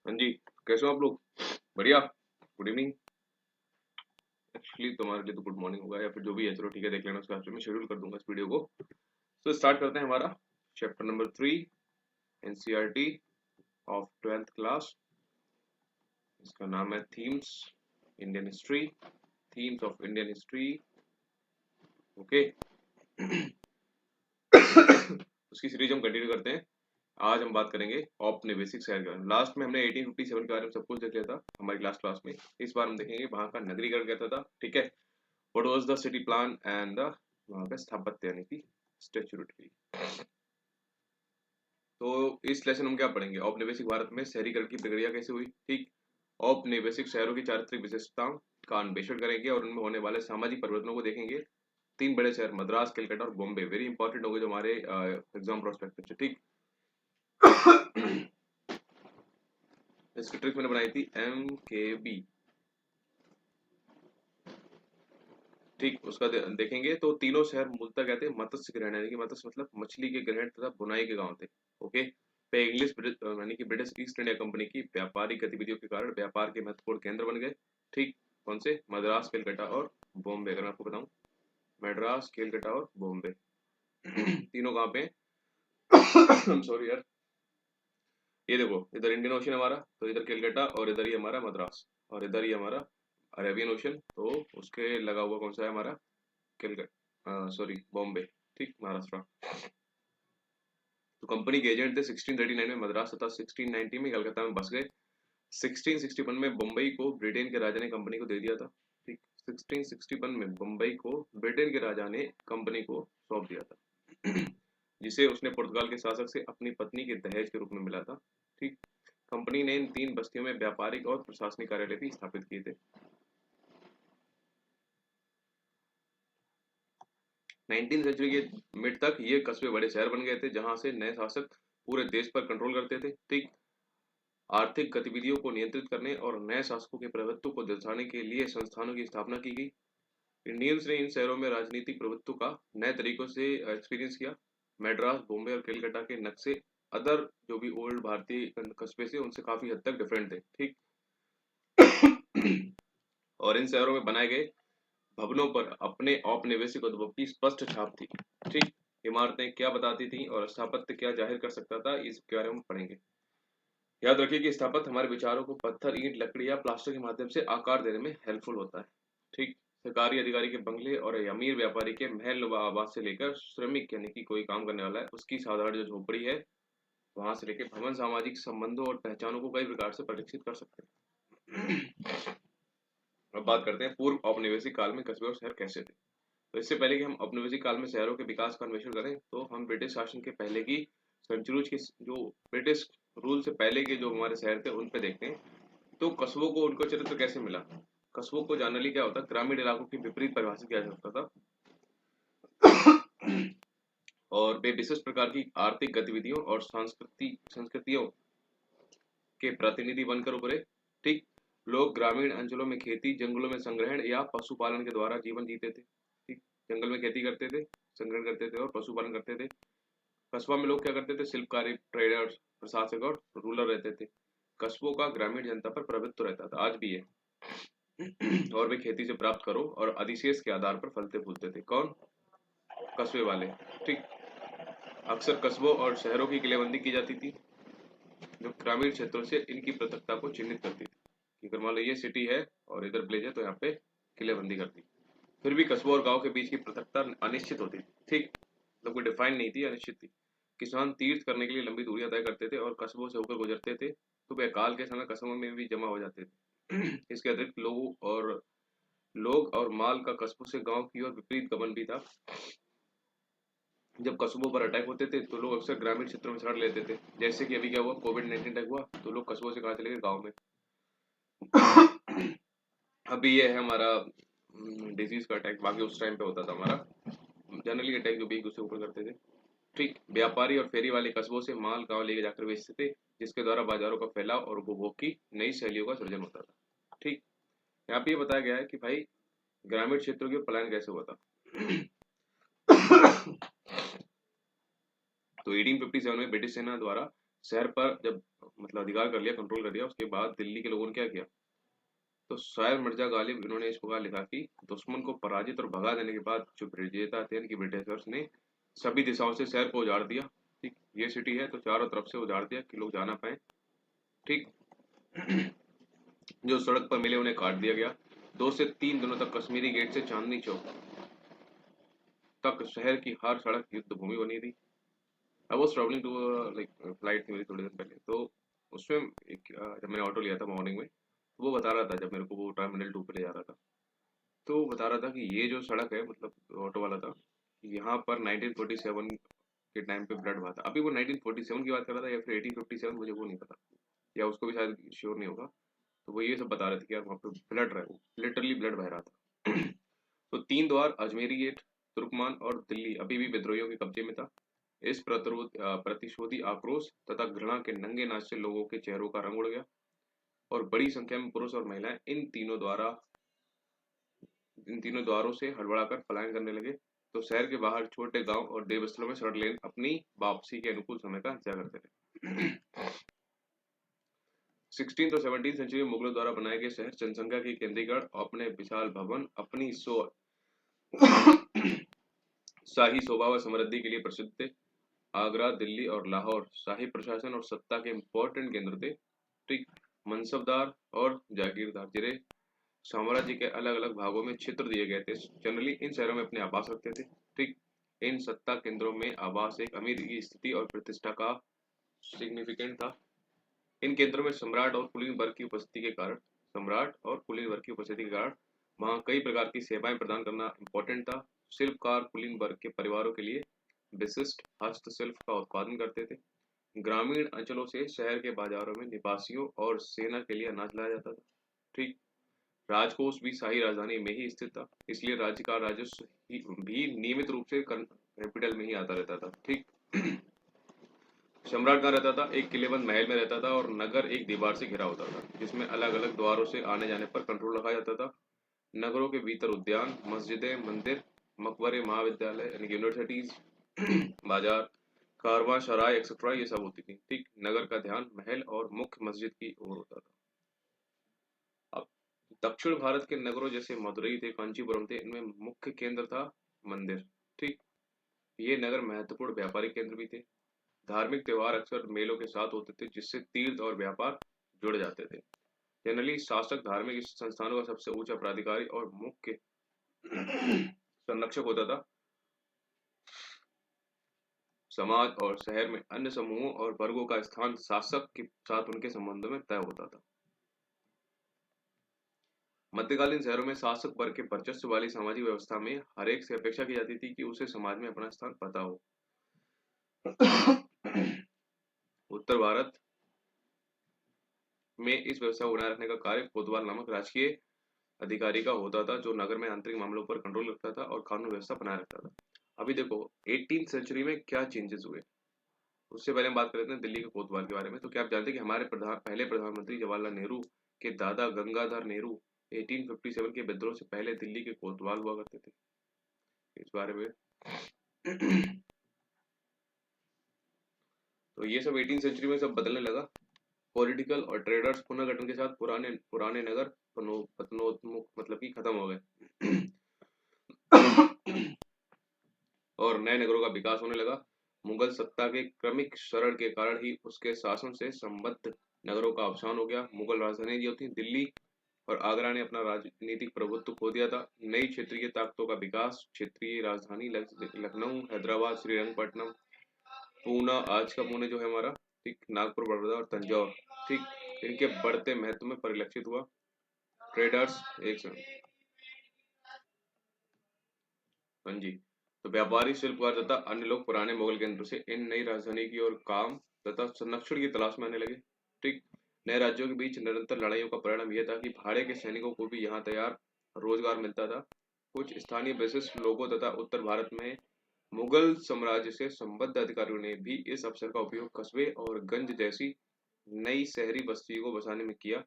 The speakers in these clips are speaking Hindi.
हाँ जी, कैसे हो आप लोग? बढ़िया। Good evening. एक्चुअली तुम्हारे लिए तो गुड मॉर्निंग होगा या फिर जो भी है, चलो ठीक है, देख लेना, उसके बाद मैं शेड्यूल कर दूंगा इस वीडियो को। तो स्टार्ट करते हैं हमारा chapter number 3, NCERT of 12th class. इसका नाम है themes Indian history, themes of Indian history. Okay. उसकी सीरीज हम कंटिन्यू करते हैं। आज हम बात करेंगे औपनिवेशिक शहर के बारे में। लास्ट में हमने 1857 के बारे में सब कुछ देख लिया था हमारी लास्ट क्लास में। इस बार हम देखेंगे वहां का नगरीकरण कैसा था। ठीक है, what was the city plan and the वहां का स्थापत्य यानी कि स्टैच्यूटरी। तो इस लेसन हम क्या पढ़ेंगे? औपनिवेशिक भारत में शहरीकरण की प्रक्रिया कैसे हुई। ठीक, औपनिवेशिक शहरों की चारित्रिक विशेषताओं का अन्वेषण करेंगे और उनमें होने वाले सामाजिक परिवर्तनों को देखेंगे। तीन बड़े शहर मद्रास, कलकत्ता और बॉम्बे वेरी इंपॉर्टेंट होंगे जो हमारे एग्जाम प्रोस्पेक्टिव से। ठीक। इसकी ट्रिक मैंने बनाई थी MKB। ठीक, उसका देखेंगे तो तीनों शहर मूलतः कहते हैं मत्स्य ग्रहण यानी कि मत्स्य मतलब मछली के ग्रहण तथा बुनाई के गांव थे। ओके। पे इंग्लिश यानी कि ब्रिटिश ईस्ट इंडिया कंपनी की व्यापारिक गतिविधियों के कारण व्यापार के महत्वपूर्ण केंद्र बन गए। ठीक, कौन से? मद्रास, कलकत्ता और बॉम्बे। अगर मैं आपको बताऊं, मद्रास, कलकत्ता और बॉम्बे तीनों कहाँ पे हैं? सॉरी यार, ये देखो, इधर इंडियन ओशन हमारा, तो इधर कलकत्ता और इधर ही हमारा मद्रास और इधर ही हमारा अरेबियन ओशन। तो उसके लगा हुआ कौन सा है हमारा? कलकत्ता, सॉरी बॉम्बे। ठीक, महाराष्ट्र। तो कंपनी के एजेंट थे 1639 में मद्रास तथा 1690 में कलकत्ता में बस गए। 1661 में बम्बई को ब्रिटेन के राजा ने कंपनी को दे दिया था। ठीक, 1661 में बम्बई को ब्रिटेन के राजा ने कंपनी को सौंप दिया था जिसे उसने पुर्तगाल के शासक से अपनी पत्नी के दहेज के रूप में मिला था। ठीक, कंपनी ने इन तीन बस्तियों में व्यापारिक और प्रशासनिक कार्यालय भी स्थापित किए थे। 19वीं सेंचुरी के मिड तक ये कस्बे बड़े शहर बन गए थे जहां से नए शासक पूरे देश पर कंट्रोल करते थे। ठीक, आर्थिक गतिविधियों को नियंत्रित करने और नए शासकों के प्रभुत्व को दर्शाने के लिए संस्थानों की स्थापना की गई। इंडियंस ने इन शहरों में राजनीतिक प्रभुत्व का नए तरीकों से एक्सपीरियंस किया। मद्रास, बॉम्बे और कलकत्ता के नक्शे अदर जो भी ओल्ड भारतीय कस्बे से उनसे काफी हद तक डिफरेंट थे। ठीक। और इन शहरों में बनाए गए भवनों पर अपने औपनिवेशिक उद्भव की स्पष्ट छाप थी। ठीक, इमारतें क्या बताती थी और स्थापत्य क्या जाहिर कर सकता था, इसके बारे में पढ़ेंगे। याद रखिए कि स्थापत्य हमारे विचारों को पत्थर, ईंट, लकड़ी या प्लास्टर के माध्यम से आकार देने में हेल्पफुल होता है। ठीक, सरकारी अधिकारी के बंगले और अमीर व्यापारी के महल व आवास से लेकर श्रमिक यानी कि कोई काम करने वाला है उसकी साधारण जो झोपड़ी है वहां से लेकर भवन सामाजिक संबंधों और पहचानों को कई प्रकार से परिलक्षित कर सकते हैं। अब बात करते हैं पूर्व औपनिवेशिक काल में कस्बे और शहर कैसे थे। तो इससे पहले कि हम औपनिवेशिक काल में शहरों के विकास का अन्वेषण करें तो हम ब्रिटिश शासन के पहले की सेंचुरीज के जो ब्रिटिश रूल से पहले के जो हमारे शहर थे उन पे देखते हैं। तो कस्बों को उनको चरित्र कैसे मिला? कस्बों को जनरली क्या होता है, ग्रामीण इलाकों की विपरीत परिभाषित किया जा सकता था और वे विशिष्ट प्रकार की आर्थिक गतिविधियों और संस्कृतियों के प्रतिनिधि बनकर उभरे। ठीक, लोग ग्रामीण अंचलों में खेती, जंगलों में संग्रहण या पशुपालन के द्वारा जीवन जीते थे। ठीक, जंगल में खेती करते थे, संग्रहण करते थे और पशुपालन करते थे। कस्बा में लोग क्या करते थे? शिल्पकारी, ट्रेडर्स, प्रशासक और रूलर रहते थे। कस्बों का ग्रामीण जनता पर प्रभुत्व रहता था, आज भी है और वे खेती से प्राप्त करो और अधिशेष के आधार पर फलते फूलते थे। कौन? कस्बे वाले। ठीक, अक्सर कस्बों और शहरों की किलेबंदी की जाती थी जो ग्रामीण क्षेत्रों से इनकी पृथकता को चिन्हित करती थी कि अगर मान लो ये सिटी है और इधर विलेज है तो यहाँ पे किलेबंदी करती। फिर भी कस्बों और गांव के बीच की पृथकता अनिश्चित होती थी। ठीक, मतलब कोई डिफाइन नहीं थी, अनिश्चित थी। किसान तीर्थ करने के लिए लंबी दूरियां तय करते थे और कस्बों से होकर गुजरते थे तो वे काल के समय कस्बों में भी जमा हो जाते थे। इसके अतिरिक्त लोग और माल का कस्बों से गांव की ओर विपरीत गमन भी था। जब कस्बों पर अटैक होते थे तो लोग अक्सर ग्रामीण क्षेत्रों में शरण लेते थे। जैसे कि अभी क्या हुआ, कोविड-19 अटैक हुआ तो लोग कस्बों से कहाँ चले गए? गाँव में। अभी ये है हमारा डिजीज का अटैक, बाकी उस टाइम पे होता था हमारा जनरली अटैक जो भी एक दूसरे के ऊपर करते थे। ठीक, व्यापारी और फेरी वाले कस्बों से माल गांव लेके जाकर बेचते थे जिसके द्वारा बाजारों का फैलाव और उपभोग की नई शैलियों का सृजन होता था। ठीक, यहाँ पे ये बताया गया है कि भाई ग्रामीण क्षेत्रों के पलायन कैसे हुआ था। तो 1857 में ब्रिटिश सेना द्वारा शहर पर जब मतलब अधिकार कर लिया, कंट्रोल कर लिया, उसके बाद दिल्ली के लोगों ने क्या किया, तो शायर मिर्जा गालिब इन्होंने इस प्रकार लिखा कि दुश्मन को पराजित और भगा देने के बाद जो विजेता थे यानी कि ब्रिटिशर्स ने सभी दिशाओं से शहर को उजाड़ दिया। ठीक, ये सिटी है तो चारों तरफ से उजाड़ दिया कि लोग जा ना पाए। ठीक, जो सड़क पर मिले उन्हें काट दिया गया। 2 से 3 दिनों तक कश्मीरी गेट से चांदनी चौक तक शहर की हर सड़क युद्ध भूमि बनी थी। I was travelling to like flight थी मेरी थोड़ी देर पहले, तो उसमें जब मैंने ऑटो लिया था मॉर्निंग में, तो वो बता रहा था जब मेरे को वो टर्मिनल 2 पे ले जा रहा था, तो वो बता रहा था कि ये जो सड़क है, मतलब ऑटो वाला था, यहाँ पर 1947 के टाइम पे ब्लड बहा था। अभी वो 1947 की बात कर रहा था या फिर 1857, मुझे वो नहीं पता, या उसको भी शायद श्योर नहीं होगा। तो वो ये सब बता रहे थे कि यार वहाँ पे ब्लड रहा है, लिटरली ब्लड बह रहा था। तो 3 द्वार, अजमेरी गेट, तुर्कमान और दिल्ली अभी भी विद्रोहियों के कब्जे में था। इस प्रतिशोधी आक्रोश तथा घृणा के नंगे नाच से लोगों के चेहरों का रंग उड़ गया और बड़ी संख्या में पुरुष और महिलाएं इन तीनों द्वारों से हड़बड़ाकर पलायन करने लगे। तो शहर के बाहर छोटे गांव और देवस्थलों में शरण लेन अपनी वापसी के अनुकूल समय का इंतजार करते थे। 16 और 17 सेंचुरी में मुगलों द्वारा बनाए गए शहर जनसंख्या के केंद्रीकरण, अपने विशाल भवन, अपनी शाही शोभा व समृद्धि के लिए प्रसिद्ध थे। आगरा, दिल्ली और लाहौर शाही प्रशासन और सत्ता के इम्पोर्टेंट केंद्र थे। ठीक, मनसबदार और जागीरदार जिन्हें साम्राज्य के अलग अलग भागों में क्षेत्र दिए गए थे, जनरली इन शहरों में अपने आवास रखते थे। ठीक, इन सत्ता केंद्रों में आवास एक अमीर की स्थिति और प्रतिष्ठा का सिग्निफिकेंट था। इन केंद्रों में सम्राट और कुलीन वर्ग की उपस्थिति के कारण वहाँ कई प्रकार की सेवाएं प्रदान करना इम्पोर्टेंट था। शिल्पकार कुलीन वर्ग के परिवारों के लिए विशिष्ट हस्तशिल्प का उत्पादन करते थे। ग्रामीण अंचलों से शहर के बाजारों में निवासियों और सेना के लिए अनाज लाया जाता था। ठीक, राजकोष भी शाही राजधानी में ही स्थित था, इसलिए राज्य का राजस्व भी नियमित रूप से कैपिटल में ही आता रहता था। ठीक, सम्राट कहाँ रहता था? एक किलेबंद महल में रहता था और नगर एक दीवार से घिरा होता था जिसमें अलग अलग द्वारों से आने जाने पर कंट्रोल रखा जाता था। नगरों के भीतर उद्यान, मस्जिदें, मंदिर, मकबरे, महाविद्यालय यानी कि यूनिवर्सिटीज, बाजार, कारवां, सराय एक्सेट्रा ये सब होती थी। ठीक, नगर का ध्यान महल और मुख्य मस्जिद की ओर होता था। अब दक्षिण भारत के नगरों जैसे मदुरई थे, कांचीपुरम थे, इनमें मुख्य केंद्र था मंदिर। ठीक, ये नगर महत्वपूर्ण व्यापारिक केंद्र भी थे। धार्मिक त्योहार अक्सर मेलों के साथ होते थे जिससे तीर्थ और व्यापार जुड़ जाते थे। जनरली शासक धार्मिक संस्थानों का सबसे ऊंचा प्राधिकारी और मुख्य संरक्षक होता था। समाज और शहर में अन्य समूहों और वर्गों का स्थान शासक के साथ उनके संबंधों में तय होता था। मध्यकालीन शहरों में शासक वर्ग के वर्चस्व वाली सामाजिक व्यवस्था में हर एक से अपेक्षा की जाती थी कि उसे समाज में अपना स्थान पता हो। उत्तर भारत में इस व्यवस्था को बनाए रखने का कार्य कोतवाल नामक राजकीय अधिकारी का होता था जो नगर में आंतरिक मामलों पर कंट्रोल रखता था और कानून व्यवस्था बनाए रखता था। अभी देखो 18th सेंचुरी में क्या चेंजेस हुए, उससे पहले हम बात कर लेते हैं दिल्ली के कोतवाल के बारे में। तो क्या आप जानते हैं कि हमारे पहले प्रधानमंत्री जवाहरलाल नेहरू के दादा गंगाधर नेहरू 1857 के विद्रोह से पहले दिल्ली के कोतवाल हुआ करते थे। इस बारे में तो ये सब 18th सेंचुरी में सब बदलने लगा। पॉलिटिकल और ट्रेडर्स पुनर्गठन के साथ पुराने पुराने नगर पतनोन्मुख मतलब कि खत्म हो गए और नए नगरों का विकास होने लगा। मुगल सत्ता के क्रमिक क्षरण के कारण ही उसके शासन से संबद्ध नगरों का अवसान हो गया। मुगल राजधानी जो थी दिल्ली और आगरा ने अपना राजनीतिक प्रभुत्व खो दिया था। नई क्षेत्रीय ताकतों का विकास, क्षेत्रीय राजधानी लखनऊ, हैदराबाद, श्रीरंगपट्टनम, पूना, आज का पुणे जो है हमारा, ठीक, नागपुर, बड़ौदा और तंजौर, ठीक, इनके बढ़ते महत्व में परिलक्षित हुआ। ट्रेडर्स एक सेकंड, हाँ जी, तो व्यापारी, शिल्पकार तथा अन्य लोग पुराने मुगल केंद्र से इन नई राजधानी की ओर काम तथा संरक्षण की तलाश में आने लगे। ठीक, नए राज्यों के बीच निरंतर लड़ाइयों का परिणाम यह था कि भाड़े के सैनिकों को भी यहाँ तैयार रोजगार मिलता था। कुछ स्थानीय विशिष्ट लोगों तथा उत्तर भारत में मुगल साम्राज्य से संबद्ध अधिकारियों ने भी इस अवसर का उपयोग कस्बे और गंज जैसी नई शहरी बस्तियों को बसाने में किया।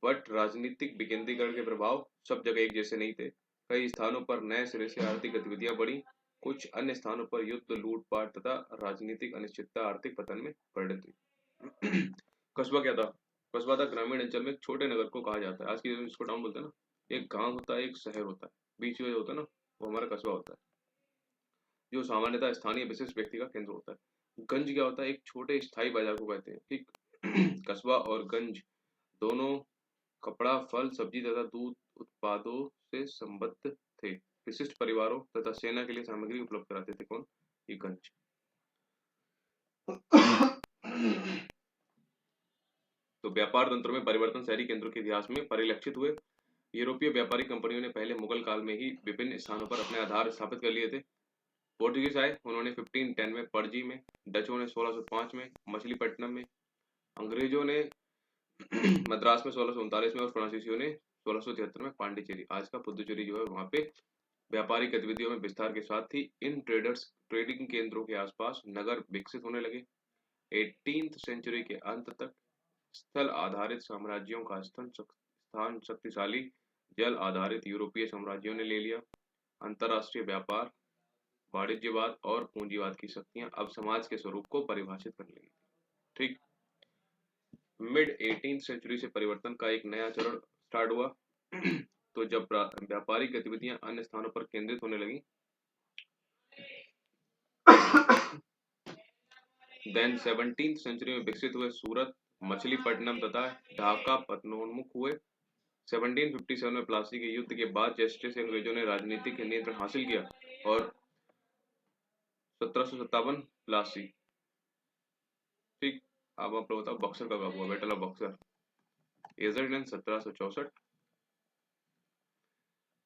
बट राजनीतिक विकेंद्रीकरण के प्रभाव सब जगह एक जैसे नहीं थे। कई स्थानों पर नए सिरे से आर्थिक गतिविधियां बढ़ी, कुछ अन्य स्थानों पर युद्ध, लूटपाट तथा राजनीतिक अनिश्चितता आर्थिक पतन में परिणत हुई। कस्बा क्या था? कस्बा था ग्रामीण अंचल में एक छोटे नगर को कहा जाता है। आज की डेट में इसको टाउन बोलते हैं ना। एक गांव होता है, एक शहर होता है, बीच में जो होता है ना, वो हमारा कस्बा होता है, जो सामान्यतः स्थानीय विशिष्ट व्यक्ति का केंद्र होता है। गंज क्या होता है? एक छोटे स्थायी बाजार को कहते हैं, ठीक। कस्बा और गंज दोनों कपड़ा, फल, सब्जी तथा दूध उत्पादों से संबद्ध थे। विशिष्ट परिवारों तथा सेना के लिए सामग्री उपलब्ध कराते थे कौन? ये गंज। तो व्यापार तंत्र में परिवर्तन शहरी केंद्रों के इतिहास में परिलक्षित हुए। यूरोपीय व्यापारिक कंपनियों ने पहले मुगल काल में ही विभिन्न स्थानों पर अपने आधार स्थापित कर लिए थे। पोर्टुगीज आए, उन्होंने 1510 में पणजी में, डचों ने 1605 में मछलीपट्टनम में, अंग्रेजों ने मद्रास में 1639 में और फ्रांसीसियों ने 1673 में पांडिचेरी, आज का पुदुचेरी जो है, वहां पे व्यापारिक गतिविधियों में विस्तार के साथ ही इन ट्रेडिंग केंद्रों के आसपास नगर विकसित होने लगे। 18th सेंचुरी के अंत तक स्थल आधारित साम्राज्यों का स्थान शक्तिशाली जल आधारित यूरोपीय साम्राज्यों ने ले लिया। अंतरराष्ट्रीय व्यापार, वाणिज्यवाद और पूंजीवाद की शक्तियां अब समाज के स्वरूप को परिभाषित करने लगी। ठीक। मिड 18th सेंचुरी से परिवर्तन का एक नया चरण स्टार्ट हुआ। तो जब व्यापारिक गतिविधियां अन्य स्थानों पर केंद्रित होने लगी, देन 17th सेंचुरी में विकसित हुए सूरत, मछलीपट्टनम तथा ढाका पतनोन्मुख हुए। 1757 में प्लासी के युद्ध के बाद जैसे जैसे अंग्रेजों ने राजनीतिक नियंत्रण हासिल किया और 1757 प्लासी, ठीक। अब आप लोग बताओ बक्सर का कब हुआ? बैटल ऑफ बक्सर, एजर्डन 1764।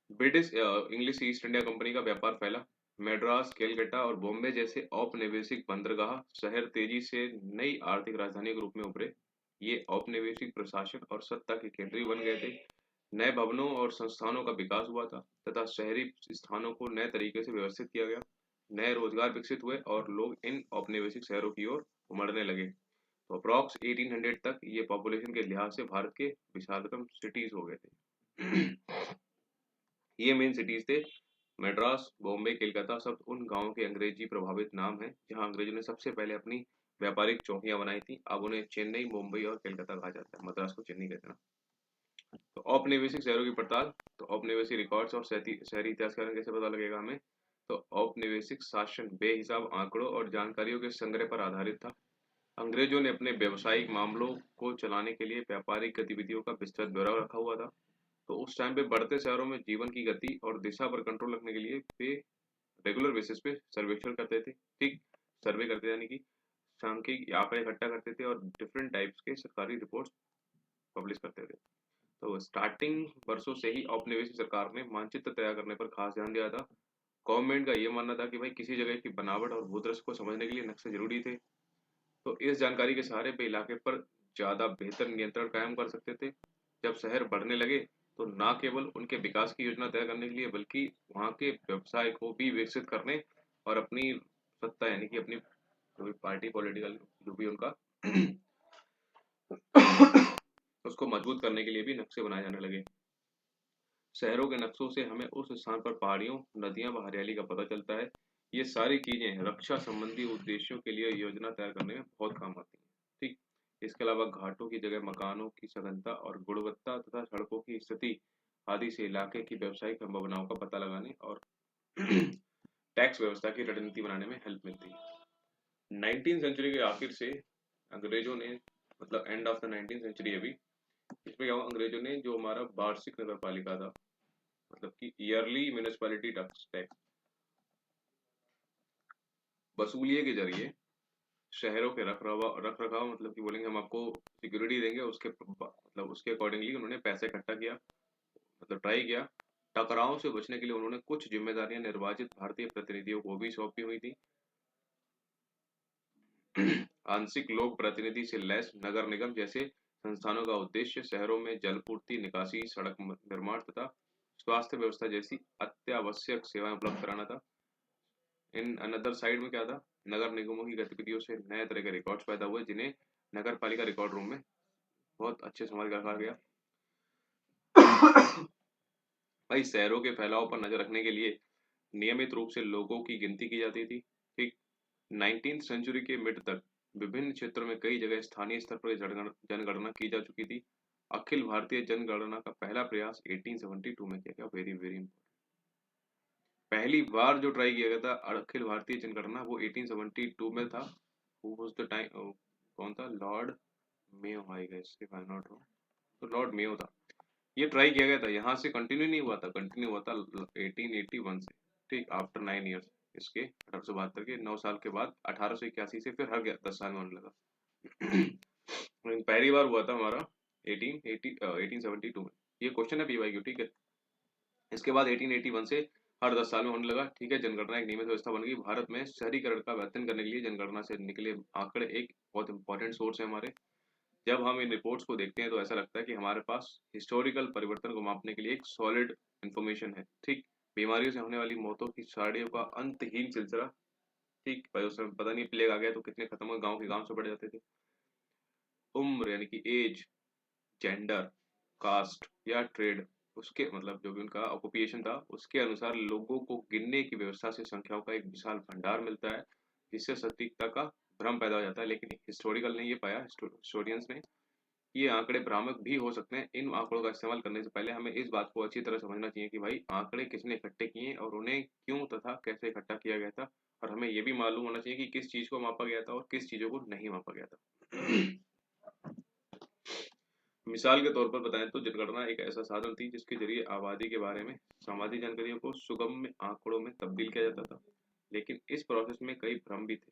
British English East India company का व्यापार फैला। मैड्रास, केलकटा और बॉम्बे जैसे औपनिवेशिक बंदरगाह शहर तेजी से नई आर्थिक राजधानी के रूप में उभरे। ये औपनिवेशिक प्रशासन और सत्ता के केंद्र बन गए थे। नए भवनों और संस्थानों का विकास हुआ था तथा शहरी स्थानों को नए तरीके से व्यवस्थित किया गया। नए रोजगार विकसित हुए और लोग इन औपनिवेशिक शहरों की ओर उमड़ने लगे। तो अप्रॉक्स 1800 तक ये पॉपुलेशन के लिहाज से भारत के विशालतम सिटीज हो गए थे। ये मेन सिटीज थे मद्रास, बॉम्बे, कोलकाता, सब उन गांवों के अंग्रेजी प्रभावित नाम हैं जहां अंग्रेजों ने सबसे पहले अपनी व्यापारिक चौकियां बनाई थी। अब उन्हें चेन्नई, मुंबई और कोलकाता कहा जाता है। मद्रास को चेन्नई कहते हैं ना। तो औपनिवेशिक शहरों की पड़ताल। तो औपनिवेशिक रिकॉर्ड्स और शहरी इतिहास के बारे में कैसे पता लगेगा हमें? तो औपनिवेशिक शासन बेहिसाब आंकड़ों और जानकारियों के संग्रह पर आधारित था। अंग्रेजों ने अपने व्यावसायिक मामलों को चलाने के लिए व्यापारिक गतिविधियों का विस्तृत ब्यौरा रखा हुआ था। तो उस टाइम पे बढ़ते शहरों में जीवन की गति और दिशा पर कंट्रोल रखने के लिए वे रेगुलर बेसिस पे सर्वेक्षण करते थे, ठीक। सर्वे करते यानी कि सांख्यिकी आंकड़े इकट्ठा करते थे और डिफरेंट टाइप्स के सरकारी रिपोर्ट्स पब्लिश करते थे। तो स्टार्टिंग वर्षों से ही औपनिवेशिक सरकार ने मानचित्र तैयार करने पर खास ध्यान दिया था। गवर्नमेंट का ये मानना था कि भाई किसी जगह की बनावट और भूदृश्य को समझने के लिए नक्शे जरूरी थे। तो इस जानकारी के सहारे पे इलाके पर ज्यादा बेहतर नियंत्रण कायम कर सकते थे। जब शहर बढ़ने लगे तो न केवल उनके विकास की योजना तय करने के लिए बल्कि वहां के व्यवसाय को भी विकसित करने और अपनी सत्ता यानी कि अपनी जो भी पार्टी पॉलिटिकल जो भी उनका उसको मजबूत करने के लिए भी नक्शे बनाए जाने लगे। शहरों के नक्शों से हमें उस स्थान पर पहाड़ियों, नदियां व हरियाली का पता चलता है। ये सारी चीजें रक्षा संबंधी उद्देश्यों के लिए योजना तैयार करने में बहुत काम आती हैं, ठीक। इसके अलावा घाटों की जगह मकानों की सघनता और गुणवत्ता तथा सड़कों की स्थिति आदि से इलाके की व्यावसायिक संभावनाओं का पता लगाने और टैक्स व्यवस्था की रणनीति बनाने में हेल्प मिलती है। 19th सेंचुरी के आखिर से अंग्रेजों ने, मतलब end of the 19th century अभी, इसमें क्या हुआ? अंग्रेजों ने जो हमारा वार्षिक नगर पालिका था, मतलब कि ईयरली म्यूनिसिपैलिटी टैक्स वसूलिये के जरिए शहरों के रख रखाव मतलब कि बोलेंगे हम आपको सिक्योरिटी देंगे, उसके मतलब उसके अकॉर्डिंगली उन्होंने पैसे इकट्ठा किया, मतलब ट्राई किया। टकराव से बचने के लिए उन्होंने कुछ जिम्मेदारियां निर्वाचित भारतीय प्रतिनिधियों को भी सौंपी हुई थी। आंशिक लोक प्रतिनिधि से लैस नगर निगम जैसे संस्थानों का उद्देश्य शहरों में जलपूर्ति, निकासी, सड़क निर्माण तथा स्वास्थ्य व्यवस्था जैसी अत्यावश्यक सेवाएं उपलब्ध कराना था। इन अनदर साइड में क्या था? नगर निगमों की गतिविधियों से नए तरह के रिकॉर्ड्स पैदा हुए जिन्हें नगर पालिका रिकॉर्ड रूम में बहुत अच्छे संभाल कर रखा गया। भाई शहरों के फैलाव पर नजर रखने के लिए नियमित रूप से लोगों की गिनती की जाती थी, ठीक। 19th सेंचुरी के मिड तक विभिन्न क्षेत्रों में कई जगह स्थानीय स्तर पर जनगणना की जा चुकी थी। अखिल भारतीय जनगणना का पहला प्रयास 1872 में किया गया। Very very important. पहली बार जो ट्राई किया गया था अखिल भारतीय जनगणना वो 1872 में था। हु वाज द टाइम, कौन था? Lord Mayo, I guess if I am not wrong. तो लॉर्ड मेयो था। ये ट्राई किया गया था, यहाँ से कंटिन्यू नहीं हुआ था, कंटिन्यू हुआ था 1881 से, ठीक, आफ्टर 9 ईयर्स। इसके 1872 के 9 साल के बाद 1881 से फिर हर गया, 10 साल में होने लगा। लेकिन पहली बार हुआ था हमारा 1872 में। ये क्वेश्चन है पीवाईक्यू, ठीक है। इसके बाद 1881 से हर 10 साल में होने लगा, ठीक है। जनगणना एक नियमित व्यवस्था बन गई। भारत में शहरीकरण का अध्ययन करने के लिए जनगणना से निकले आंकड़े एक बहुत इंपॉर्टेंट सोर्स है हमारे। जब हम इन रिपोर्ट्स को देखते हैं तो ऐसा लगता है कि हमारे पास हिस्टोरिकल परिवर्तन को मापने के लिए एक सॉलिड इंफॉर्मेशन है, ठीक। बीमारियों से होने वाली मौतों की साड़ियों का अंतहीन सिलसिला, ठीक। भाई उस समय पता नहीं प्लेग आ गया तो कितने खत्म हुए, गांव के गांव से बढ़ जाते थे। उम्र यानी कि एज, जेंडर, कास्ट या ट्रेड, उसके मतलब जो भी उनका ऑक्यूपेशन था उसके अनुसार लोगों को गिनने की व्यवस्था से संख्याओं का एक विशाल भंडार मिलता है, जिससे सटीकता का भ्रम पैदा हो जाता है। लेकिन हिस्टोरिकल ने ये पाया, हिस्टोरियंस ने, ये आंकड़े भ्रामक भी हो सकते हैं। इन आंकड़ों का इस्तेमाल करने से पहले हमें इस बात को अच्छी तरह समझना चाहिए कि भाई आंकड़े किसने इकट्ठे किए और उन्हें क्यों तथा कैसे इकट्ठा किया गया था, और हमें ये भी मालूम होना चाहिए कि किस चीज को मापा गया था और किस चीजों को नहीं मापा गया था। मिसाल के तौर पर बताएं तो जनगणना एक ऐसा साधन थी जिसके जरिए आबादी के बारे में सामाजिक जानकारियों को सुगम्य आंकड़ों में तब्दील किया जाता था। लेकिन इस प्रोसेस में कई भ्रम भी थे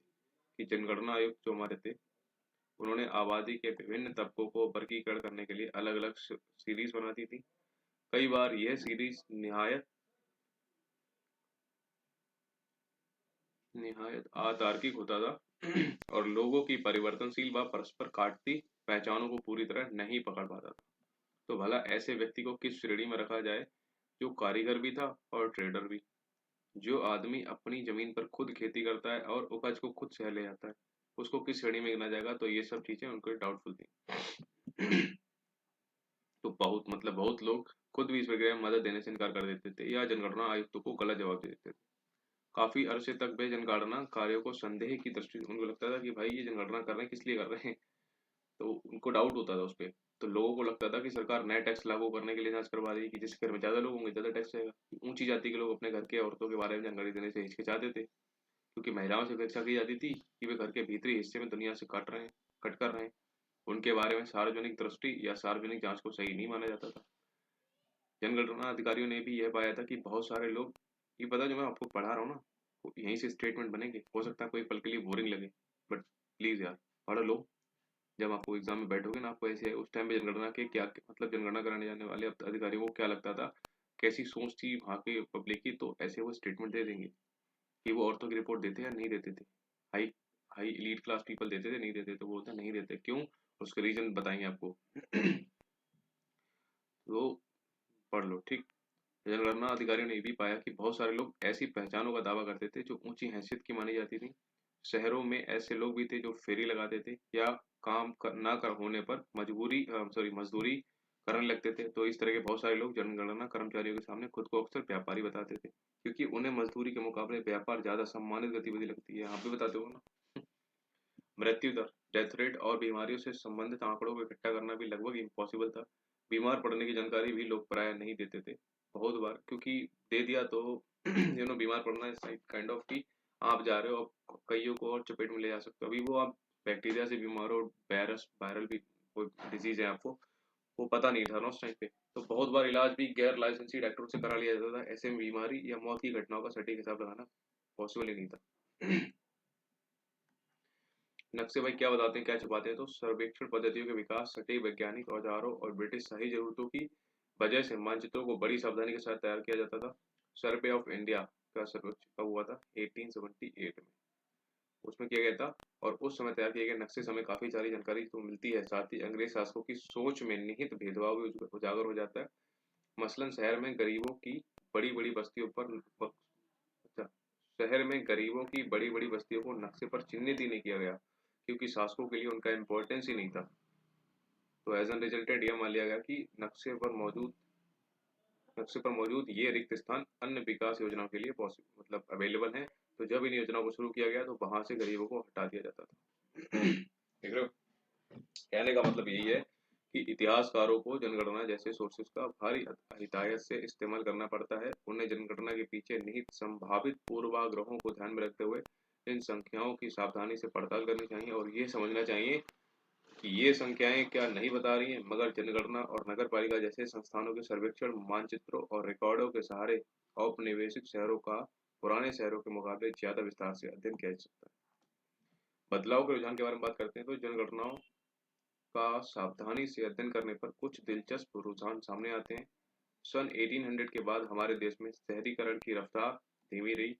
कि जनगणना आयुक्त जो हमारे थे उन्होंने आबादी के विभिन्न तबकों को वर्गीकरण करने के लिए अलग अलग सीरीज बनाती थी। कई बार यह सीरीज निहायत निहायत अतार्किक होता था और लोगों की परिवर्तनशील व परस्पर काटती पहचानों को पूरी तरह नहीं पकड़ पाता था। तो भला ऐसे व्यक्ति को किस श्रेणी में रखा जाए, जो कारीगर भी था और ट्रेडर भी? जो आदमी अपनी जमीन पर खुद खेती करता है और उपज को खुद सह ले जाता है, उसको किस श्रेणी में गिना जाएगा? तो ये सब चीजें उनको डाउटफुल थी। तो बहुत लोग खुद भी इस प्रक्रिया में मदद देने से इनकार कर देते थे या जनगणना आयुक्तों को गलत जवाब दे देते थे। काफी अरसे तक वे जनगणना कार्यों को संदेह की दृष्टि से, उनको लगता था कि भाई ये जनगणना कर रहे हैं किस लिए कर रहे हैं, तो उनको डाउट होता था उस पर। तो लोगों को लगता था कि सरकार नए टैक्स लागू करने के लिए जांच करवा देगी कि जिसके घर में ज्यादा लोग होंगे ज्यादा टैक्स आएगा। ऊंची जाति के लोग अपने घर के औरतों के बारे में जानकारी देने से हिचकिचाते थे, क्योंकि महिलाओं से अपेक्षा की जाती थी कि वे घर के भीतरी हिस्से में दुनिया से कट कर रहे हैं। उनके बारे में सार्वजनिक दृष्टि या सार्वजनिक जांच को सही नहीं माना जाता था। जनगणना अधिकारियों ने भी यह पाया था कि बहुत सारे लोग, ये पता जो मैं आपको पढ़ा रहा हूँ ना, वो यहीं से स्टेटमेंट बनेंगे, हो सकता है कोई पल के लिए बोरिंग लगे, बट प्लीज यार पढ़ लो। जब आपको एग्जाम में बैठोगे ना, आपको ऐसे उस टाइम पे जनगणना के क्या मतलब जनगणना कराने जाने वाले अधिकारियों को क्या लगता था, कैसी सोच थी वहाँ के पब्लिक की, तो ऐसे वो स्टेटमेंट दे देंगे कि वो औरतों की रिपोर्ट देते या नहीं देते थे। High high elite class people देते थे नहीं देते, तो बोलते नहीं देते क्यों, उसके रीजन बताएंगे आपको। तो पढ़ लो, ठीक। जनगणना अधिकारियों ने ये भी पाया कि बहुत सारे लोग ऐसी पहचानों का दावा करते थे जो ऊंची हैसियत की मानी जाती थी। शहरों में ऐसे लोग भी थे जो फेरी लगाते थे या ना कर होने पर मजदूरी करने लगते थे। तो इस तरह के बहुत सारे लोग जनगणना कर्मचारियों के सामने खुद को अक्सर व्यापारी बताते थे, क्योंकि उन्हें मजदूरी के मुकाबले व्यापार ज्यादा सम्मानित गतिविधि लगती है। आप भी बताते हो ना। मृत्यु दर, डेथ रेट और बीमारियों से संबंधित आंकड़ों को इकट्ठा करना भी लगभग इम्पॉसिबल था। बीमार पड़ने की जानकारी भी लोग प्राय नहीं देते थे बहुत बार, क्योंकि दे दिया तो बीमार पड़ना इज काइंड ऑफ कि आप जा रहे हो, आप कईयों को और चपेट में ले जा सकते हो। अभी वो आप बैक्टीरिया से बीमार हो, वायरस वायरल भी कोई डिजीज है आपको, वो पता नहीं था ना उस टाइम पे। तो बहुत बार इलाज भी गैर लाइसेंसी डॉक्टरों से करा लिया जाता था। ऐसे में बीमारी या मौत की घटनाओं का सटीक हिसाब लगाना पॉसिबल ही नहीं था। नक्शे भाई क्या बताते हैं क्या छुपाते हैं? तो सर्वेक्षण पद्धतियों के विकास, सटीक वैज्ञानिक औजारों और ब्रिटिश सही जरूरतों की वजह से मानचित्रों को बड़ी सावधानी के साथ तैयार किया जाता था। सर्वे ऑफ इंडिया का सर्वेक्षण कब हुआ था? 1878 में उसमें किया गया था। और उस समय तैयार किए गए नक्शे से हमें काफी सारी जानकारी तो मिलती है, साथ ही अंग्रेज शासकों की सोच में निहित भेदभाव भी उजागर हो जाता है। मसलन शहर में गरीबों की बड़ी बड़ी बस्तियों पर अच्छा, शहर में गरीबों की बड़ी बड़ी बस्तियों को नक्शे पर चिन्हित ही नहीं किया गया, क्योंकि शासकों के लिए उनका इम्पोर्टेंस ही नहीं था। तो एज एन रिजल्टेड यह मान लिया गया कि नक्शे पर मौजूद ये रिक्त स्थान अन्य विकास योजनाओं के लिए पॉसिबल मतलब अवेलेबल हैं। तो जब इन योजनाओं को शुरू किया गया तो वहां से गरीबों को हटा दिया जाता था। देख रहे हो, कहने का मतलब यही है कि इतिहासकारों को जनगणना जैसे सोर्सेज का भारी हिदायत से इस्तेमाल करना पड़ता है। उन्हें जनगणना के पीछे निहित संभावित पूर्वाग्रहों को ध्यान में रखते हुए इन संख्याओं की सावधानी से पड़ताल करनी चाहिए और ये समझना चाहिए कि ये संख्याएं क्या नहीं बता रही हैं, मगर जनगणना और नगरपालिका जैसे संस्थानों के सर्वेक्षण, मानचित्रों और रिकॉर्डों के सहारे औपनिवेशिक शहरों का पुराने शहरों के मुकाबले ज्यादा विस्तार से अध्ययन किया जा सकता है। बदलाव के रुझान के बारे में बात करते हैं तो जनगणनाओं का सावधानी से अध्ययन करने पर कुछ दिलचस्प रुझान सामने आते हैं। सन 1800 के बाद हमारे देश में शहरीकरण की रफ्तार धीमी रही।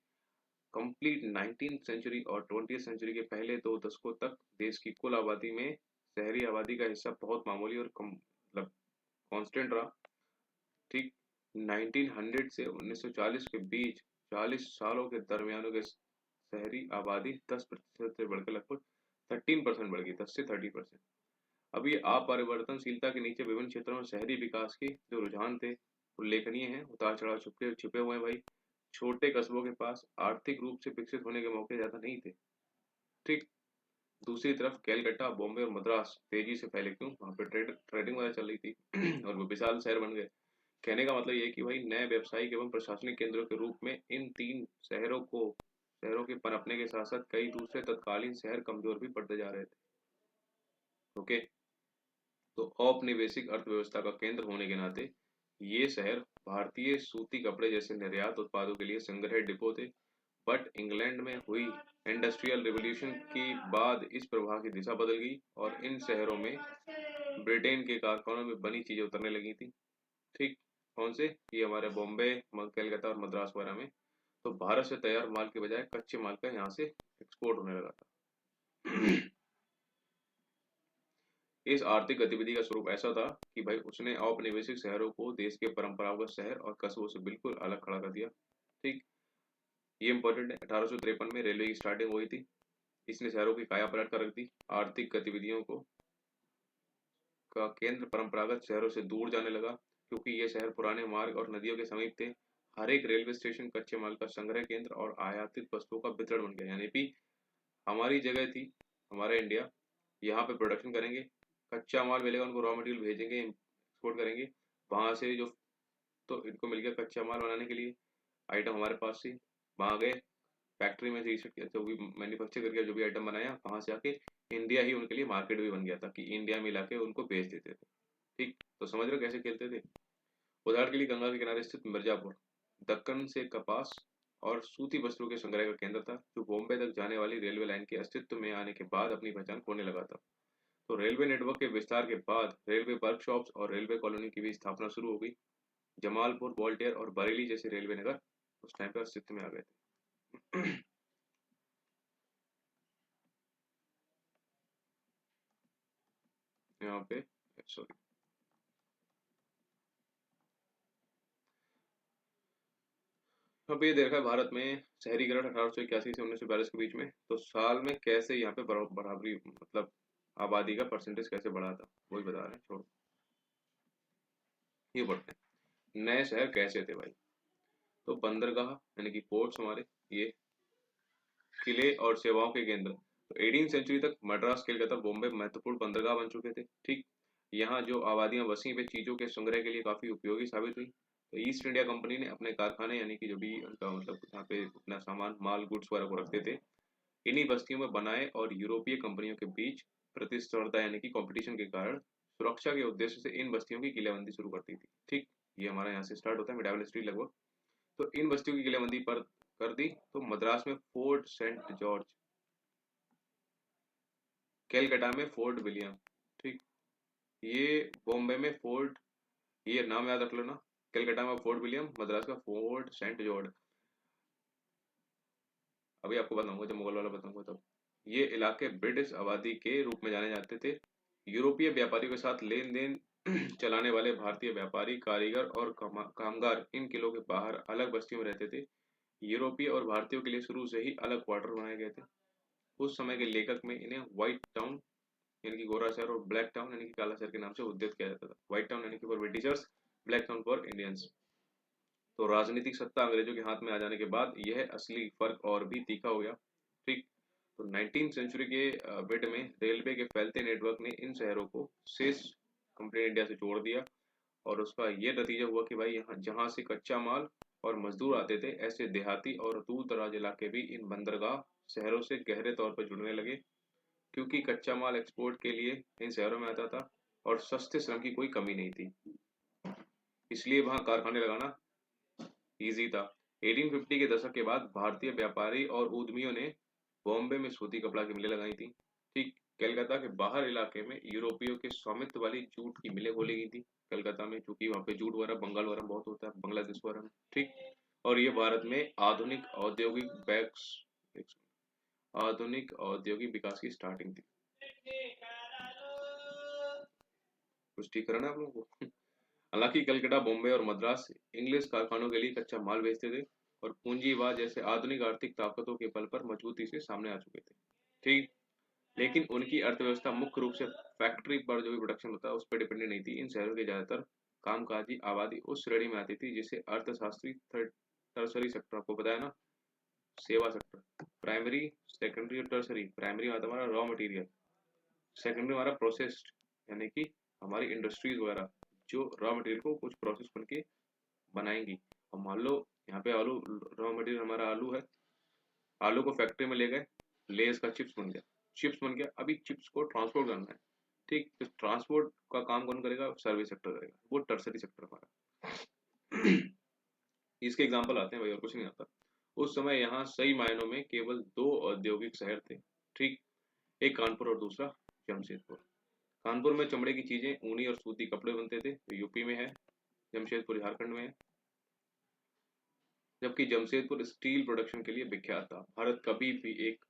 कंप्लीट 19th सेंचुरी और 20th सेंचुरी के पहले 2 दशकों तक देश की कुल आबादी में शहरी आबादी का हिस्सा बहुत मामूली और मतलब कांस्टेंट रहा। ठीक, 1900 से 1940 के बीच 40 सालों के दरमियान के शहरी आबादी 10% से बढ़कर लगभग 13% बढ़ गई, 10 से 30%। अब ये अपरिवर्तनशीलता के नीचे विभिन्न क्षेत्रों में शहरी विकास के जो रुझान थे उल्लेखनीय हैं। उतार चढ़ाव छुपे छिपे हुए हैं भाई। छोटे कस्बों के पास आर्थिक रूप से विकसित होने के मौके ज्यादा नहीं थे। ठीक, दूसरी तरफ कैलकाटा, बॉम्बे और मद्रास तेजी से फैले, क्यों? वहां पे ट्रेडिंग वगैरह चल रही थी और वो विशाल शहर बन गए। कहने का मतलब ये है कि भाई नए व्यावसायिक एवं प्रशासनिक केंद्रों के रूप में इन तीन शहरों के पनपने के साथ साथ कई दूसरे तत्कालीन शहर कमजोर भी पड़ते जा रहे थे। ओके, तो औपनिवेशिक अर्थव्यवस्था का केंद्र होने के नाते ये शहर भारतीय सूती कपड़े जैसे निर्यात उत्पादों के लिए संग्रह डिपो थे। बट इंग्लैंड में हुई इंडस्ट्रियल रिवॉल्यूशन के बाद इस प्रवाह की दिशा बदल गई और इन शहरों में ब्रिटेन के कारखानों में बनी चीजें उतरने लगी थी। ठीक, कौन से? ये हमारे बॉम्बे, कलकत्ता और मद्रास वगैरह में। तो भारत से तैयार माल के बजाय कच्चे माल का यहाँ से एक्सपोर्ट होने लगा था। इस आर्थिक गतिविधि का स्वरूप ऐसा था कि भाई उसने औपनिवेशिक शहरों को देश के परंपरागत शहर और कस्बों से बिल्कुल अलग खड़ा कर दिया। ठीक, ये इंपॉर्टेंट है। 1853 में रेलवे की स्टार्टिंग हुई थी। इसने शहरों की काया पलट कर रख दी। आर्थिक गतिविधियों को का केंद्र परंपरागत शहरों से दूर जाने लगा क्योंकि ये शहर पुराने मार्ग और नदियों के समीप थे। हर एक रेलवे स्टेशन कच्चे माल का संग्रह केंद्र और आयातित वस्तुओं का वितरण बन गया। यानी कि हमारी जगह थी, हमारा इंडिया, यहाँ पे प्रोडक्शन करेंगे, कच्चा माल मिलेगा, उनको रॉ मटेरियल भेजेंगे, एक्सपोर्ट करेंगे, वहां से जो तो इनको मिल गया कच्चा माल बनाने के लिए आइटम हमारे पास से, वहां गए फैक्ट्री में रीसेट किया, जो भी मैन्युफैक्चर करके जो भी आइटम बनाया वहां से आके इंडिया ही उनके लिए मार्केट भी बन गया था कि इंडिया में ला के उनको बेच देते थे। ठीक, तो समझ रहे हो कैसे खेलते थे। उदाहरण के लिए गंगा के किनारे स्थित मिर्जापुर दक्कन से कपास और सूती वस्त्रों के संग्रह का केंद्र था, जो बॉम्बे तक जाने वाली रेलवे लाइन के अस्तित्व में आने के बाद अपनी पहचान खोने लगा था। तो रेलवे नेटवर्क के विस्तार के बाद रेलवे वर्कशॉप्स और रेलवे कॉलोनी की भी स्थापना शुरू हो गई। जमालपुर, ग्वालियर और बरेली जैसे रेलवे नगर उस टाइम पर अस्तित्व में आ गए थे। यहाँ पे सॉरी, अब ये देखा है भारत में शहरीकरण 1881 से 1942 के बीच में, तो साल में कैसे यहाँ पे बराबरी मतलब आबादी का परसेंटेज कैसे बढ़ा था, वही बता रहे हैं। छोड़ो, ये बढ़ते हैं। नए शहर कैसे थे भाई? तो बंदरगाह यानी कि पोर्ट्स हमारे, ये किले और सेवाओं के केंद्र। तो 18वीं सेंचुरी तक मद्रास, कलकत्ता, बॉम्बे महत्वपूर्ण बंदरगाह बन चुके थे। ठीक, यहाँ जो आबादियां बसी वे चीजों के संग्रह के लिए काफी उपयोगी साबित हुई। तो ईस्ट इंडिया कंपनी ने अपने कारखाने यानी कि जो भी उनका मतलब यहाँ पे अपना सामान माल गुड्स वगैरह को रखते थे इन्हीं बस्तियों में बनाए और यूरोपीय कंपनियों के बीच प्रतिस्पर्धा यानी कि कंपटीशन के कारण सुरक्षा के उद्देश्य से इन बस्तियों की किलेबंदी शुरू करती थी। ठीक, ये हमारा यहाँ से स्टार्ट होता है मिडावल स्ट्रीट लगभग। तो इन बस्तियों की किलेबंदी पर कर दी। तो मद्रास में फोर्ट सेंट जॉर्ज, कैलकाटा में फोर्ट विलियम, ठीक, ये बॉम्बे में फोर्ट, ये नाम याद रख लो ना, कैलकाटा में फोर्ट विलियम, मद्रास का फोर्ट सेंट जॉर्ज। अभी आपको बताऊंगा जब मुगल वाला बताऊंगा तब। ये इलाके ब्रिटिश आबादी के रूप में जाने जाते थे। यूरोपीय व्यापारियों के साथ लेन देन चलाने वाले भारतीय व्यापारी, कारीगर और कामगार इन किलों के बाहर अलग बस्तियों में रहते थे। यूरोपीय और भारतीयों के लिए शुरू से ही अलग क्वार्टर बनाए गए थे। उस समय के लेखक में इन्हें व्हाइट टाउन यानी कि गोरा शहर और ब्लैक टाउन यानी कि काला शहर के नाम से उद्धृत किया जाता था। व्हाइट टाउन यानी कि for Britishers, black town for Indians. तो राजनीतिक सत्ता अंग्रेजों के हाथ में आ जाने के बाद यह असली फर्क और भी तीखा हो गया। ठीक, तो 19वीं सेंचुरी के मिड में रेलवे के फैलते नेटवर्क ने इन शहरों को शेष कंप्लीट इंडिया से जोड़ दिया और उसका ये नतीजा हुआ कि भाई यहाँ जहाँ से कच्चा माल और मजदूर आते थे, ऐसे देहाती और दूर दराज इलाके भी इन बंदरगाह शहरों से गहरे तौर पर जुड़ने लगे, क्योंकि कच्चा माल एक्सपोर्ट के लिए इन शहरों में आता था और सस्ते श्रम की कोई कमी नहीं थी, इसलिए वहाँ कारखाने लगाना इजी था। 1850 के दशक के बाद भारतीय व्यापारी और उद्यमियों ने बॉम्बे में सूती कपड़ा की मिलें लगाई थी। ठीक, कलकत्ता के बाहर इलाके में यूरोपियों के स्वामित्व वाली जूट की मिलें खोली गई थी कलकत्ता में, क्योंकि वहाँ पे जूट वगैरह बंगाल वगैरह में बहुत होता है, बांग्लादेश वगैरह में। ठीक, और ये भारत में आधुनिक औद्योगिक विकास की स्टार्टिंग थी। कुछ ठीक करना है आप लोगों को। हालांकि कलकत्ता, बॉम्बे और मद्रास इंग्लिश कारखानों के लिए कच्चा माल बेचते थे और पूंजीवाद जैसे आधुनिक आर्थिक ताकतों के बल पर मजबूती से सामने आ चुके थे। ठीक, लेकिन उनकी अर्थव्यवस्था मुख्य रूप से फैक्ट्री पर जो भी प्रोडक्शन होता है उस पर डिपेंडेंट नहीं थी। इन शहरों की ज्यादातर कामकाजी आबादी उस श्रेणी में आती थी जिसे अर्थशास्त्री टर्सरी सेक्टर, आपको बताया ना, सेवा सेक्टर, प्राइमरी, सेकेंडरी और टर्सरी। प्राइमरी आता हमारा रॉ मटेरियल, सेकेंडरी हमारा प्रोसेस्ड यानी कि हमारी इंडस्ट्रीज वगैरह जो रॉ मटेरियल को कुछ प्रोसेस करके बनाएंगी। और मान लो यहाँ पे आलू, रॉ मटेरियल हमारा आलू है, आलू को फैक्ट्री में ले गए, लेस का चिप्स बन गया, चिप्स बन गया, अभी चिप्स को ट्रांसपोर्ट करना है। ठीक, तो ट्रांसपोर्ट का काम कौन करेगा? सर्विस सेक्टर करेगा, वो टर्सरी सेक्टर हमारा। इसके एग्जांपल आते हैं भाई, और कुछ नहीं आता। उस समय यहाँ सही मायनों में केवल दो औद्योगिक शहर थे। ठीक, एक कानपुर और दूसरा जमशेदपुर। कानपुर में चमड़े की चीजें, ऊनी और सूती कपड़े बनते थे, जो यूपी में है। जमशेदपुर झारखंड में है। जबकि जमशेदपुर स्टील प्रोडक्शन के लिए विख्यात था। भारत कभी भी एक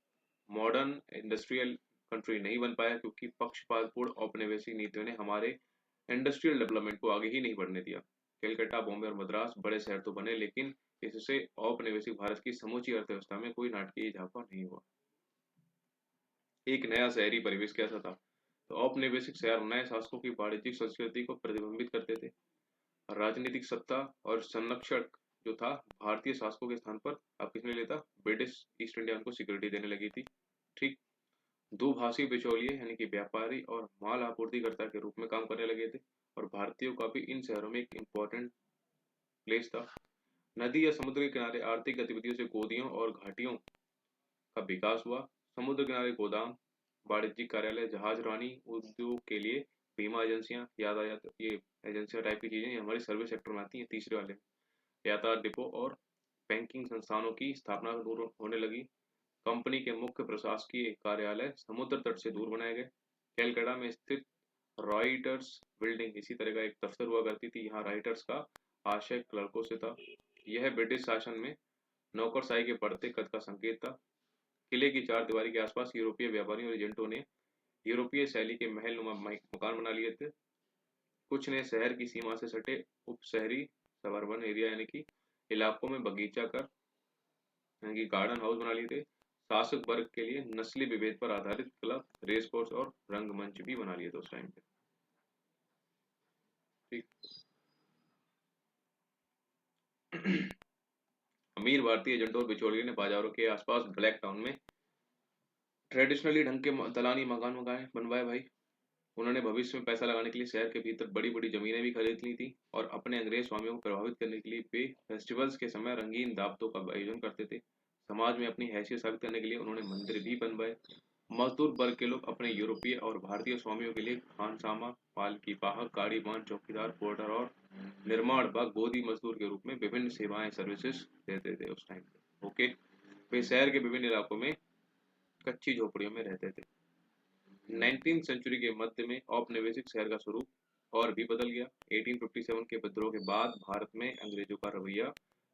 मॉडर्न इंडस्ट्रियल कंट्री नहीं बन पाया, क्योंकि पक्षपातपूर्ण औपनिवेशिक नीतियों ने हमारे इंडस्ट्रियल डेवलपमेंट को आगे ही नहीं बढ़ने दिया। कलकत्ता, बॉम्बे और मद्रास बड़े शहर तो बने, लेकिन इससे औपनिवेशिक भारत की समूची अर्थव्यवस्था में कोई नाटकीय इजाफा नहीं हुआ। एक नया शहरी परिवेश कैसा था? तो औपनिवेशिक शहर नए शासकों की वाणिज्यिक संस्कृति को प्रतिबिंबित करते थे। राजनीतिक सत्ता और संरक्षण जो था भारतीय शासकों के स्थान पर अब किसने लेता? ब्रिटिश ईस्ट इंडिया उनको सिक्योरिटी देने लगी थी। ठीक, दुभाषी बिचौलिए यानी कि व्यापारी और माल आपूर्तिकर्ता के रूप में काम करने लगे थे, और भारतीयों का भी इन शहरों में एक इम्पोर्टेंट प्लेस था। नदी या समुद्र के किनारे आर्थिक गतिविधियों से गोदियों और घाटियों का विकास हुआ। समुद्र किनारे गोदाम, वाणिज्यिक कार्यालय, जहाज रानी, उद्योग के लिए बीमा एजेंसियां, यातायात, ये एजेंसियां टाइप की चीजें हमारी सर्विस सेक्टर में आती हैं। तीसरे वाले यातायात डिपो और बैंकिंग संस्थानों की स्थापना दूर होने लगी। कंपनी के मुख्य प्रशासकीय कार्यालय समुद्र तट से दूर बनाए गए। कैलकाटा में स्थित रॉयटर्स बिल्डिंग इसी तरह का एक दफ्तर हुआ करती थी। यहाँ राइटर्स का आशय क्लर्कों से था। यह ब्रिटिश शासन में नौकरशाही के बढ़ते कद का संकेत था। किले की चार दीवारी के आसपास यूरोपीय व्यापारियों और एजेंटों ने यूरोपीय शैली के महल नुमा मकान बना लिए थे। कुछ ने शहर की सीमा से सटे उप शहरी सबर्बन एरिया यानी कि इलाकों में बगीचा कर यानी कि गार्डन हाउस बना लिए थे। शासक वर्ग के लिए नस्ली विभेद पर आधारित क्लब, रेस कोर्स और रंगमंच भी बना लिए थे उस टाइम पे। ठीक, अमीर भारतीय एजेंटों और बिचौलियों ने बाजारों के आसपास ब्लैक टाउन में ट्रेडिशनली ढंग के दलानी मकान मंगाए बनवाए भाई। उन्होंने भविष्य में पैसा लगाने के लिए शहर के भीतर बड़ी बड़ी जमीनें भी खरीद ली थी, और अपने अंग्रेज स्वामियों को प्रभावित करने के लिए वे फेस्टिवल्स के समय रंगीन दावतों का आयोजन करते थे। समाज में अपनी हैसियत साबित करने के लिए उन्होंने मंदिर भी बनवाए। मजदूर वर्ग के लोग अपने यूरोपीय और भारतीय स्वामियों के लिए खानसामा, पालकी वाहक, गाड़ी बान, चौकीदार, पोर्टर और निर्माण व गोदी मजदूर के रूप में विभिन्न सेवाएं सर्विसेज देते थे उस टाइम पे। ओके, वे शहर के विभिन्न इलाकों में कच्ची झोपड़ियों में रहते थे। 19वीं सेंचुरी के मध्य में औपनिवेशिक शहर का स्वरूप और भी बदल गया। 1857 के विद्रोह के बाद भारत में अंग्रेजों का रवैया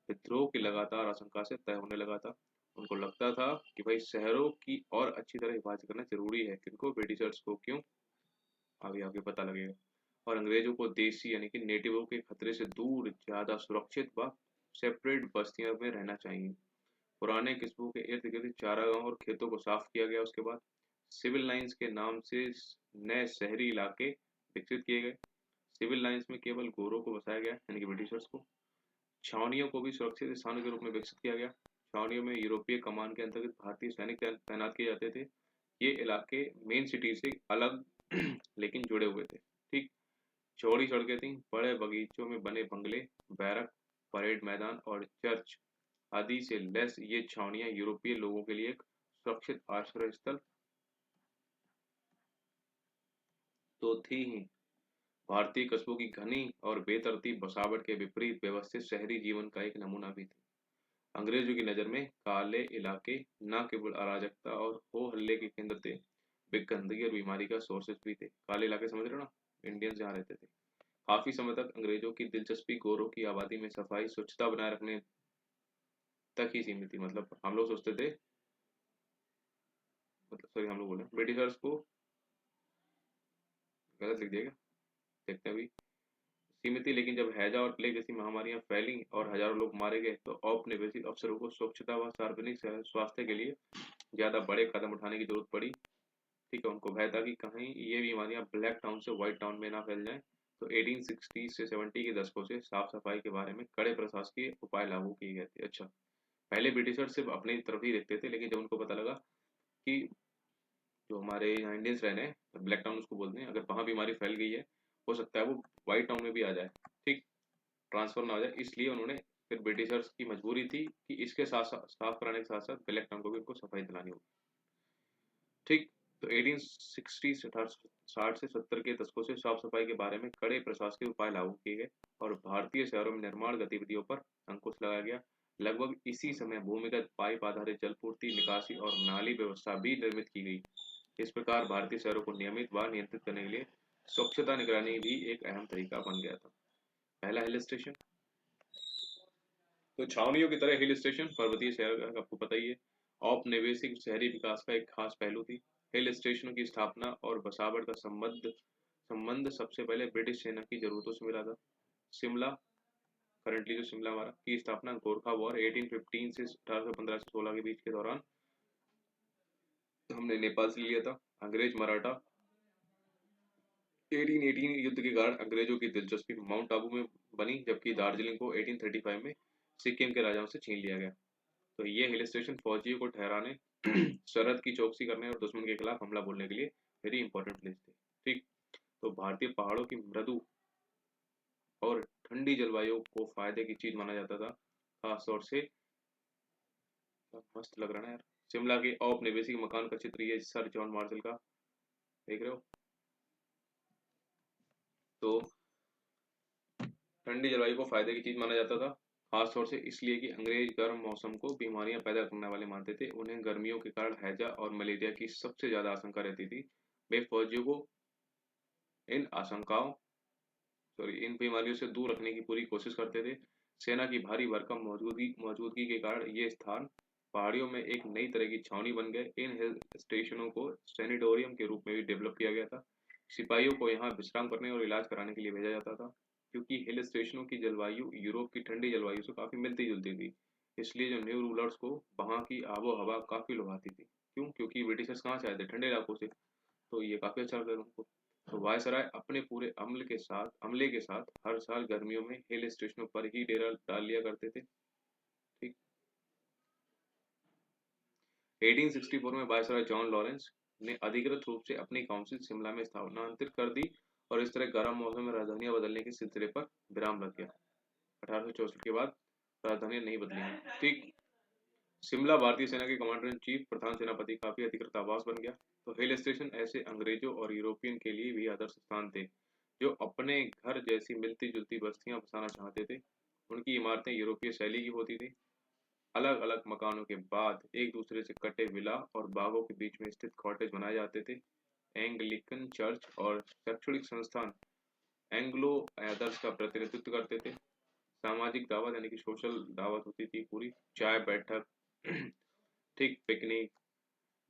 विद्रोह की लगातार आशंका से तय होने लगा था। उनको लगता था कि भाई शहरों की और अच्छी तरह हिफाजत करना जरूरी है। किनको? ब्रिटिशर्स को। क्यों? आगे आगे पता लगेगा। और अंग्रेजों को देसी यानी कि नेटिवों के खतरे से दूर ज्यादा सुरक्षित व सेपरेट बस्तियों में रहना चाहिए। पुराने किस्मों के इर्द गिर्द चारागाहों और खेतों को साफ किया गया। उसके बाद सिविल लाइंस के नाम से नए शहरी इलाके विकसित किए गए। सिविल लाइंस में केवल गोरों को बसाया गया यानी कि ब्रिटिशर्स को। छावनियों को भी सुरक्षित स्थानों के रूप में विकसित किया गया। छावनियों में यूरोपीय कमान के अंतर्गत भारतीय सैनिक तैनात किए जाते थे। ये इलाके मेन सिटी से अलग लेकिन जुड़े हुए थे। ठीक, चौड़ी सड़कें थीं, बड़े बगीचों में बने बंगले, बैरक, परेड मैदान और चर्च आदि से लैस ये छावनियां यूरोपीय लोगों के लिए एक सुरक्षित आश्रय स्थल तो थी ही, भारतीय कस्बों की घनी और बेतरतीब बसावट के विपरीत व्यवस्थित शहरी जीवन का एक नमूना भी थी। अंग्रेजों की नज़र में काले इलाके न केवल अराजकता और हो हल्ले के केंद्र थे, वे गंदगी और बीमारी का सोर्सेज भी थे। काले इलाके समझ रहे हो ना, इंडियंस जहाँ रहते थे। काफी समय तक अंग्रेजों की दिलचस्पी गोरों की आबादी में सफाई स्वच्छता बनाए रखने तक ही सीमित थी। मतलब हम लोग सोचते थे, मतलब सॉरी हम लोग बोले ब्रिटिशर्स को, गलत लिख दिया क्या, देखते हैं अभी, सीमित थी, लेकिन जब हैजा और प्लेग जैसी महामारियां फैली और हजारों लोग मारे गए तो औपनिवेशिक अफसरों को स्वच्छता व सार्वजनिक स्वास्थ्य के लिए ज्यादा बड़े कदम उठाने की जरूरत पड़ी। ठीक है, उनको भय था कि कहीं ये बीमारियां ब्लैक टाउन से व्हाइट टाउन में ना फैल जाएं। तो 1860 से 70 के दशकों से साफ सफाई के बारे में कड़े प्रशासकीय उपाय लागू किए गए थे। अच्छा, पहले ब्रिटिशर्स सिर्फ अपनी तरफ ही देखते थे, लेकिन जब उनको पता लगा कि जो हमारे यहाँ इंडियंस रहने हैं, ब्लैक टाउन उसको बोलते हैं, अगर वहाँ बीमारी फैल गई है, हो सकता है वो व्हाइट टाउन में भी आ जाए। ठीक, ट्रांसफर ना हो जाए, इसलिए उन्होंने, फिर ब्रिटिशर्स की मजबूरी थी कि इसके साथ साफ कराने के साथ साथ ब्लैक टाउन को भी उनको सफाई दिलानी होगी। ठीक, तो 1860 से 60 से 70 के दशकों से साफ सफाई के बारे में कड़े प्रशासकीय उपाय लागू किए गए और भारतीय शहरों में निर्माण गतिविधियों पर अंकुश लगाया गया। लगभग इसी समय भूमिगत पाइप आधारित जलपूर्ति, निकासी और नाली व्यवस्था भी निर्मित की गई। इस प्रकार भारतीय शहरों को नियमित व नियंत्रित करने के लिए स्वच्छता निगरानी भी एक अहम तरीका बन गया था। पहला हिल स्टेशन, तो छावनियों की तरह हिल स्टेशन पर्वतीय शहर आपको पता ही है, औपनिवेशिक शहरी विकास का एक खास पहलू थी। हिल स्टेशनों की स्थापना और बसावट का संबंध संबंध सबसे पहले ब्रिटिश सेना की जरूरतों से मिला था। शिमला, करंटली जो शिमला हमारा, की स्थापना गोरखा वॉर 1815 से 1815 से 16 के बीच के दौरान हमने नेपाल से लिया था। अंग्रेज मराठा 1818 युद्ध के कारण अंग्रेजों की दिलचस्पी माउंट आबू में बनी, जबकि दार्जिलिंग को 1835 में सिक्किम के राजाओं से छीन लिया गया। तो ये हिल स्टेशन फौजियों को ठहराने, सरहद की चौकसी करने और दुश्मन के खिलाफ हमला बोलने के लिए वेरी इंपॉर्टेंट प्लेस थे। ठीक, तो भारतीय पहाड़ों की मृदु और ठंडी जलवायु को फायदे की चीज माना जाता था। खास तौर से मस्त लग रहा है ना यार, शिमला के औपनिवेशिक मकान का चित्र ये सर जॉन मार्शल का देख रहे हो। तो ठंडी जलवायु को फायदे की चीज माना जाता था, खास तौर से इसलिए कि अंग्रेज गर्म मौसम को बीमारियां पैदा करने वाले मानते थे। उन्हें गर्मियों के कारण हैजा और मलेरिया की सबसे ज्यादा आशंका रहती थी। वे फौजियों को इन आशंकाओं सॉरी इन बीमारियों से दूर रखने की पूरी कोशिश करते थे। सेना की भारी भरकम मौजूदगी मौजूदगी के कारण ये स्थान पहाड़ियों में एक नई तरह की छावनी बन गए। इन हिल स्टेशनों को सैनिटोरियम के रूप में भी डेवलप किया गया था। सिपाहियों को यहाँ विश्राम करने और इलाज कराने के लिए भेजा जाता था। क्योंकि हिल स्टेशनों की जलवायु यूरोप की ठंडी जलवायु से काफी मिलती जुलती थी, इसलिए जो न्यू रूलर्स को वहाँ की आबो हवा काफी लुभाती थी। क्यों? क्योंकि ब्रिटिशर्स कहाँ से आए थे? ठंडे इलाकों से। तो ये काफी अच्छा लगता था उनको। तो वायसराय अपने पूरे अमले के साथ हर साल गर्मियों में हिल स्टेशनों पर ही डेरा डाल लिया करते थे। ठीक, 1864 में वायसराय जॉन लॉरेंस ने अधिकृत रूप से अपनी काउंसिल शिमला में स्थानांतरित कर दी और इस तरह गर्म मौसम में राजधानियां बदलने के सिलसिले पर विराम लग गया। 1864 के बाद राजधानियां नहीं बदली। ठीक, शिमला भारतीय सेना के कमांडर इन चीफ प्रधान सेनापति का भी अधिकृत आवास बन गया। तो हिल स्टेशन ऐसे अंग्रेजों और यूरोपियन के लिए भी आदर्श स्थान थे, जो अपने घर जैसी मिलती जुलती बस्तियां बसाना चाहते थे। उनकी इमारतें यूरोपीय शैली की होती थी। अलग अलग मकानों के बाद एक दूसरे से कटे विला और बागों के बीच में स्थित कॉटेज बनाए जाते थे। एंग्लिकन चर्च और शैक्षणिक संस्थान एंग्लो आदर्श का प्रतिनिधित्व करते थे। सामाजिक दावत यानी कि सोशल दावत होती थी पूरी, चाय बैठक, ठीक, पिकनिक,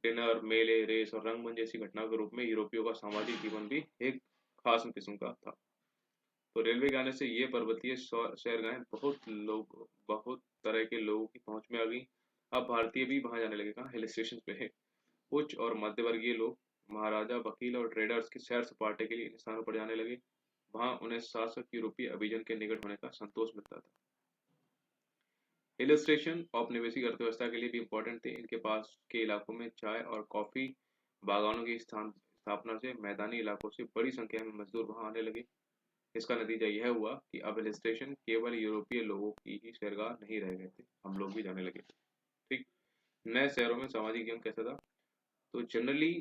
डिनर, मेले, रेस और रंगमंच जैसी घटनाओं के रूप में यूरोपियों का सामाजिक जीवन भी एक खास किस्म का था। तो रेलवे के आने से ये पर्वतीय सैरगाहें बहुत तरह के लोगों की पहुंच में आ गई। अब भारतीय भी वहां जाने लगे, कहाँ? हिल स्टेशन पे। उच्च और मध्यवर्गीय लोग, महाराजा, वकील और ट्रेडर्स की सैर सपाटे के लिए इन स्थानों पर जाने लगे। वहां उन्हें शासक यूरोपीय अभिजन के निकट होने का संतोष मिलता था। हिल स्टेशन औपनिवेशिक अर्थव्यवस्था के लिए भी इम्पोर्टेंट थे। इनके पास के इलाकों में चाय और कॉफी बागानों की स्थापना से मैदानी इलाकों से बड़ी संख्या में मजदूर वहां आने लगे। इसका नतीजा यह हुआ कि अब हिल स्टेशन केवल यूरोपीय लोगों की ही सैरगाह नहीं रह गए थे, हम लोग भी जाने लगे। ठीक। नए शहरों में सामाजिक जीवन कैसा था? तो जनरली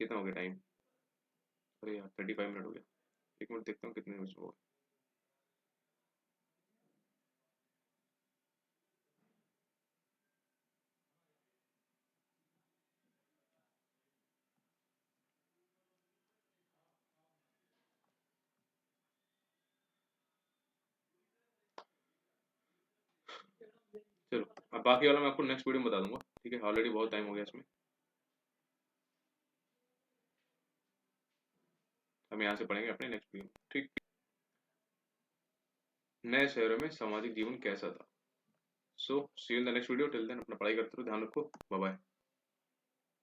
कितना हो गया टाइम? अरे यार 35 मिनट हो गया। एक मिनट देखता हूँ कितने मिनट हो गए। चलो, अब बाकी वाला मैं आपको नेक्स्ट वीडियो में बता दूंगा। ठीक है, ऑलरेडी बहुत टाइम हो गया इसमें। हम यहाँ से पढ़ेंगे अपने नेक्स्ट वीडियो में। ठीक। नए शहरों में सामाजिक जीवन कैसा था? So see you in the next video. Till then अपना पढ़ाई करते रहो, ध्यान रखो, बाय बाय।